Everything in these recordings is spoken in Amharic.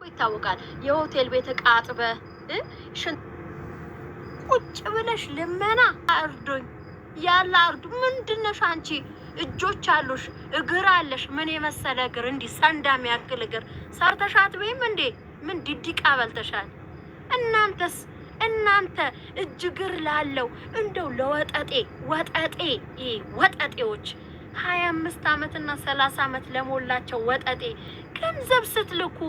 ይታወቃል። የሆቴል ቤት ዕቃ አጥበ ቁጭ ብለሽ ልመና አርዶኝ ያለ አርዱ ምንድነሽ አንቺ? እጆች አሉሽ፣ እግር አለሽ፣ ምን የመሰለ እግር እንዲህ ሰንዳ የሚያክል እግር ሰርተሻት ወይም እንዴ ምን ዲዲቃ በልተሻል? እናንተ እጅ እግር ላለው እንደው ወጠጤዎች 25 ዓመትና 30 ዓመት ለሞላቸው ወጠጤ ገንዘብ ስትልኩ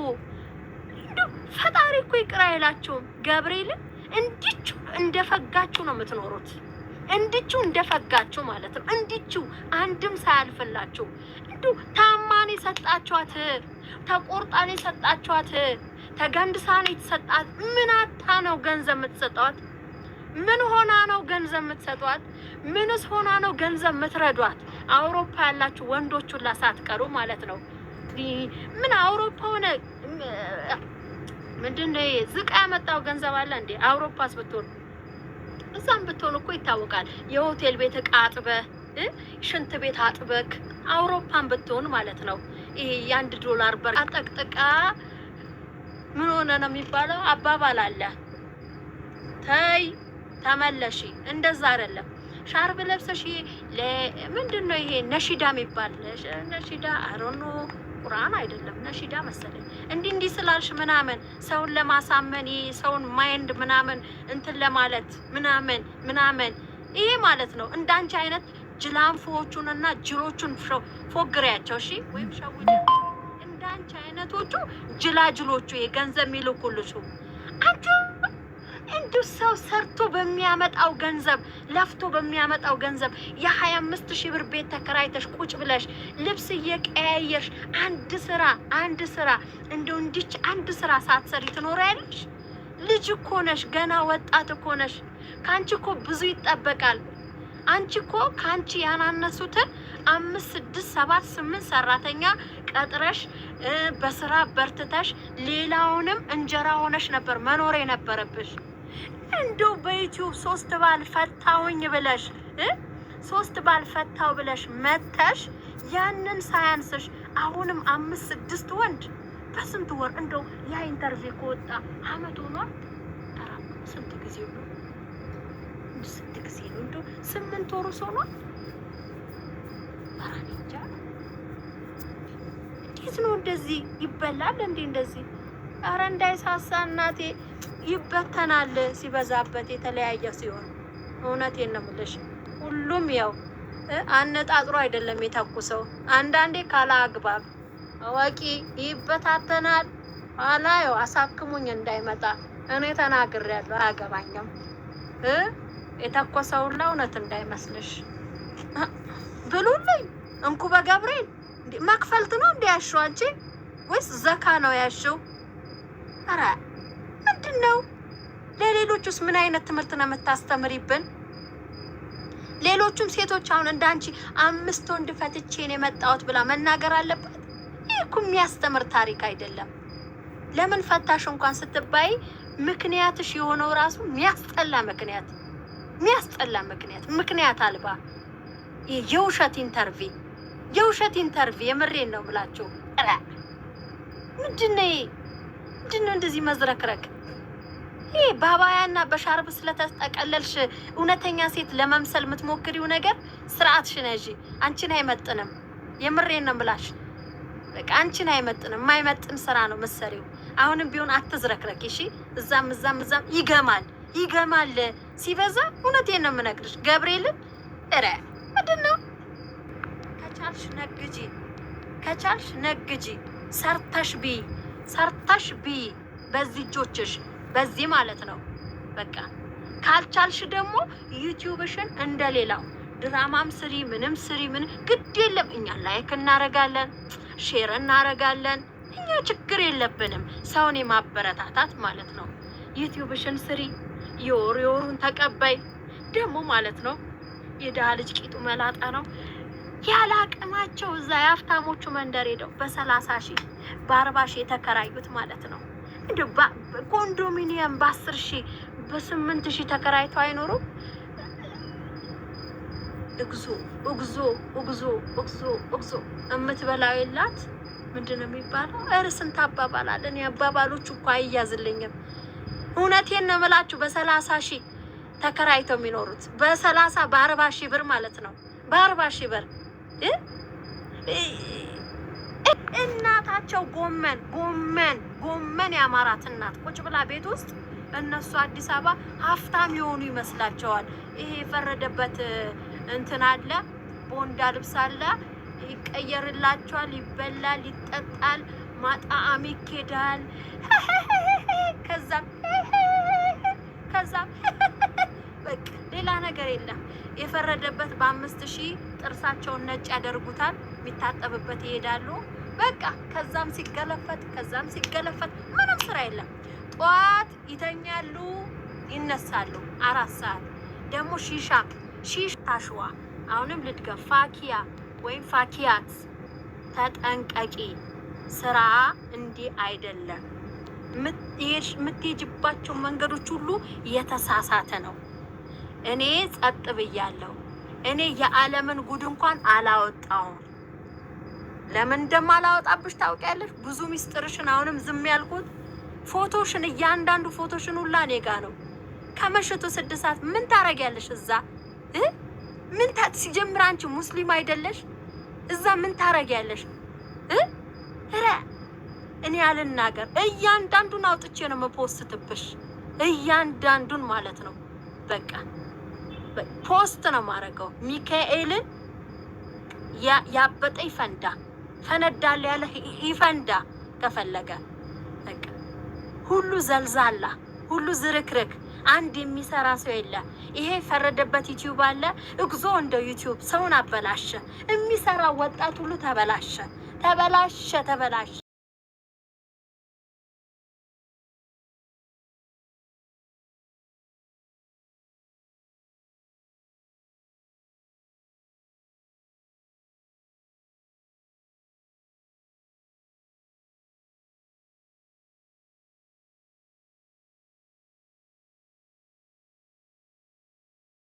እንደው ፈጣሪ እኮ ይቅር አይላችሁም። ገብርኤልን እንዲቹ እንደፈጋችሁ ነው የምትኖሩት። እንዲቹ እንደፈጋችሁ ማለት ነው። እንዲቹ አንድም ሳያልፍላችሁ እንዱ ታማኔ ሰጣችኋት፣ ተቆርጣኔ ሰጣችኋት፣ ተገንድሳኔ ተሰጣት። ምን አታ ነው ገንዘብ የምትሰጧት? ምን ሆና ነው ገንዘብ የምትሰጧት? ምንስ ሆና ነው ገንዘብ የምትረዷት? አውሮፓ ያላችሁ ወንዶቹን ላሳትቀሩ ማለት ነው። ምን አውሮፓ ሆነ ምንድነው ዝቃ ያመጣው ገንዘብ አለ እንዴ? አውሮፓስ ብትሆን እዛም ብትሆን እኮ ይታወቃል። የሆቴል ቤት ዕቃ አጥበህ ሽንት ቤት አጥበክ አውሮፓን ብትሆን ማለት ነው። ይሄ $1 በር አጠቅጥቃ ምን ሆነ ነው የሚባለው አባባል አለ። ተይ ተመለሺ፣ እንደዛ አይደለም። ሻርብ ለብሰሽ ምንድነው ይሄ ነሺዳ የሚባል ነሺዳ አሮኖ ቁርአን አይደለም ነሺዳ መሰለኝ። እንዲህ ስላልሽ ምናምን ሰውን ለማሳመን ሰውን ማይንድ ምናምን እንትን ለማለት ምናምን ይሄ ማለት ነው። እንዳንቺ አይነት ጅላንፎቹንና ጅሎቹን ፎግሪያቸው እሺ፣ ወይም ሸውደ እንዳንቺ አይነቶቹ ጅላጅሎቹ የገንዘብ የሚልኩልሽ አንቺ እንዱ ሰው ሰርቶ በሚያመጣው ገንዘብ ለፍቶ በሚያመጣው ገንዘብ የ25,000 ብር ቤት ተከራይተሽ ቁጭ ብለሽ ልብስ እየቀያየርሽ አንድ ስራ እንደው እንዲች አንድ ስራ ሳትሰሪ ትኖሪያለሽ? ልጅ እኮ ነሽ፣ ገና ወጣት እኮ ነሽ። ካንቺ እኮ ብዙ ይጠበቃል። አንቺ እኮ ካንቺ ያናነሱትን 5፣ 6፣ 7፣ 8 ሰራተኛ ቀጥረሽ በስራ በርትተሽ ሌላውንም እንጀራ ሆነሽ ነበር መኖር የነበረብሽ። እንደው በዩቲዩብ 3 ባል ፈታውኝ ብለሽ 3 ባል ፈታው ብለሽ መተሽ ያንን ሳያንስሽ አሁንም 5፣ 6 ወንድ በስንት ወር እንደው ያ ኢንተርቪው ከወጣ አመት ሆኗል። ስንት ጊዜ ነው? ስንት ጊዜ ነው? እንደው 8 ወሩ ሰው ነው። አራንጃ እንዴት ነው እንደዚህ ይበላል እንዴ? እንደዚህ አረ እንዳይሳሳ እናቴ ይበተናል ሲበዛበት የተለያየ ሲሆን። እውነቴን ነው የምልሽ። ሁሉም ያው አነጣጥሮ አይደለም የተኩሰው። አንዳንዴ ካላ አግባብ አዋቂ ይበታተናል። አላየው አሳክሙኝ እንዳይመጣ እኔ ተናግሬያለሁ። አያገባኝም የተኮሰውና እውነት እንዳይመስልሽ። ብሉልኝ እንኩ በገብርኤል መክፈልት ነው እንደ ያሽው አንቺ ወይስ ዘካ ነው ያሽው? አረ ምንድነው? ለሌሎቹስ ምን አይነት ትምህርት ነው የምታስተምሪብን? ሌሎቹም ሴቶች አሁን እንዳንቺ 5 ወንድ ፈትቼ ነው የመጣሁት ብላ መናገር አለባት? ይሄ እኮ የሚያስተምር ታሪክ አይደለም። ለምን ፈታሽ እንኳን ስትባይ ምክንያትሽ የሆነው ራሱ የሚያስጠላ ምክንያት አልባ የውሸት ኢንተርቪው የምሬን ነው ብላችሁ ምንድነው እንደዚህ መዝረክረክ? ይሄ ባባያና በሻርብ ስለተጠቀለልሽ እውነተኛ ሴት ለመምሰል የምትሞክሪው ነገር ስርዓትሽን ያዢ። አንቺን አይመጥንም። የምሬን ነው ብላሽ በቃ አንቺን አይመጥንም። የማይመጥን ስራ ነው መሰሪው። አሁንም ቢሆን አትዝረክረክ እሺ። እዛም ይገማል ሲበዛ። እውነቴን ነው የምነግርሽ ገብርኤልን ምንድነው? ከቻልሽ ነግጂ ሰርተሽ ቢ በዚህ እጆችሽ በዚህ ማለት ነው። በቃ ካልቻልሽ ደግሞ ዩቲዩብሽን እንደሌላው ድራማም ስሪ፣ ምንም ስሪ፣ ምን ግድ የለም። እኛ ላይክ እናረጋለን፣ ሼር እናረጋለን። እኛ ችግር የለብንም ሰውን የማበረታታት ማለት ነው። ዩቲዩብሽን ስሪ፣ የወሩን ተቀባይ ደግሞ ማለት ነው። የድሃ ልጅ ቂጡ መላጣ ነው። ያለ አቅማቸው እዛ የሀብታሞቹ መንደር ሄደው በ30,000 በ40,000 የተከራዩት ማለት ነው። እንደው ኮንዶሚኒየም በ10,000 በ8,000 ተከራይተው አይኖሩም? እግዞ እምትበላው የላት ምንድነው የሚባለው? ስንት አባባል አለ። እኔ አባባሎቹ እኮ አይያዝልኝም። እውነቴን ነው የምላችሁ። በ30 ሺህ ተከራይተው የሚኖሩት በ40 ሺህ ብር ማለት ነው። በ40 ሺህ ብር እናታቸው ጎመን ያማራት እናት ቁጭ ብላ ቤት ውስጥ እነሱ አዲስ አበባ ሀፍታም የሆኑ ይመስላቸዋል። ይሄ የፈረደበት እንትን አለ፣ ቦንዳ ልብስ አለ፣ ይቀየርላቸዋል፣ ይበላል፣ ይጠጣል፣ ማጣዕም ይኬዳል። ከዛም በቃ ሌላ ነገር የለም። የፈረደበት በ5000 ጥርሳቸውን ነጭ ያደርጉታል፣ የሚታጠብበት ይሄዳሉ። በቃ ከዛም ሲገለፈት ምንም ስራ የለም። ጠዋት ይተኛሉ፣ ይነሳሉ 4 ሰዓት ደግሞ ሺሻ ታሽዋ። አሁንም ልድገም፣ ፋኪያ ወይም ፋኪያት ተጠንቀቂ። ስራ እንዲህ አይደለም። የምትሄጅባቸው መንገዶች ሁሉ የተሳሳተ ነው። እኔ ጸጥ ብያለሁ። እኔ የዓለምን ጉድ እንኳን አላወጣውም። ለምን እንደማላወጣብሽ ታውቂያለሽ? ብዙ ሚስጥርሽን አሁንም ዝም ያልኩት ፎቶሽን፣ እያንዳንዱ ፎቶሽን ሁላ እኔ ጋ ነው። ከመሽቱ 6 ሰዓት ምን ታረጊያለሽ እዛ? ሲጀምር አንቺ ሙስሊም አይደለሽ? እዛ ምን ታረጊያለሽ? እኔ አልናገር። እያንዳንዱን አውጥቼ ነው መፖስትብሽ፣ እያንዳንዱን ማለት ነው። በቃ ፖስት ነው ማረገው። ሚካኤልን ያበጠ ይፈንዳ፣ ፈነዳል ያለ ይፈንዳ ከፈለገ። በቃ ሁሉ ዘልዛላ፣ ሁሉ ዝርክርክ፣ አንድ የሚሰራ ሰው የለ። ይሄ ፈረደበት ዩቲዩብ አለ። እግዞ እንደ ዩቲዩብ ሰውን አበላሸ። የሚሰራ ወጣት ሁሉ ተበላሸ።